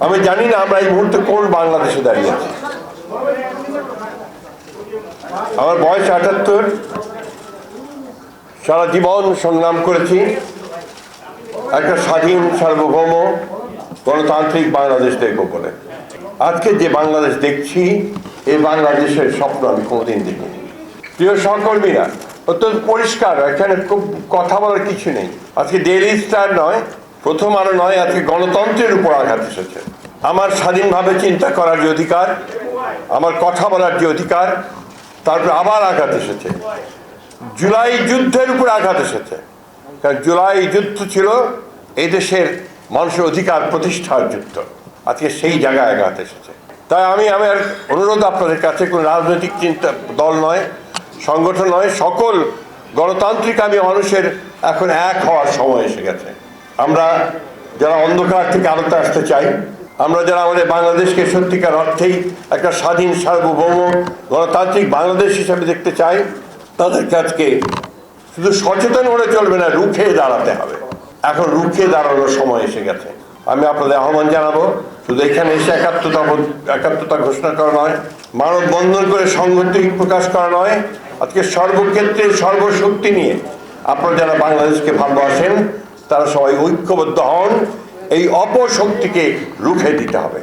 আমি জানি না আমরা এই মুহূর্তে কোন বাংলাদেশে দাঁড়িয়ে আছি। আমার বয়স ৭৮, সারা জীবন সংগ্রাম করেছি একটা স্বাধীন সার্বভৌম গণতান্ত্রিক বাংলাদেশ দেখব বলে। আজকে যে বাংলাদেশ দেখছি, এই বাংলাদেশের স্বপ্ন আমি কোনোদিন দেখিনি। প্রিয় সহকর্মীরা, অত্যন্ত পরিষ্কার, এখানে খুব কথা বলার কিছু নেই। আজকে ডেইলি স্টার নয়, প্রথম আলো নয়, আজকে গণতন্ত্রের উপর আঘাত এসেছে। আমার স্বাধীনভাবে চিন্তা করার যে অধিকার, আমার কথা বলার যে অধিকার, তারপর আবার আঘাত এসেছে। জুলাই যুদ্ধের উপর আঘাত এসেছে, কারণ জুলাই যুদ্ধ ছিল এই দেশের মানুষের অধিকার প্রতিষ্ঠার যুদ্ধ। আজকে সেই জায়গায় আঘাত এসেছে। তাই আমার অনুরোধ আপনাদের কাছে, কোনো রাজনৈতিক চিন্তা দল নয়, সংগঠন নয়, সকল গণতান্ত্রিক মানুষের এখন এক হওয়ার সময় এসে গেছে। আমরা যারা অন্ধকার থেকে আলোতে আসতে চাই, আমরা যারা আমাদের বাংলাদেশকে সত্যিকার অর্থেই একটা স্বাধীন সার্বভৌম গণতান্ত্রিক বাংলাদেশ হিসেবে দেখতে চাই, তাদের কাছকে শুধু সচেতন হলে চলবে না, রুখে দাঁড়াতে হবে। এখন রুখে দাঁড়ানোর সময় এসে গেছে। আমি আপনাদের আহ্বান জানাবো, শুধু এখানে এসে একাত্মতা ঘোষণা করা নয়, মানববন্ধন করে সংহতি প্রকাশ করা নয়, আজকে সর্বক্ষেত্রে সর্বশক্তি নিয়ে আপনারা যারা বাংলাদেশকে ভালোবাসেন তারা সবাই ঐক্যবদ্ধ হন। এই অপশক্তিকে রুখে দিতে হবে।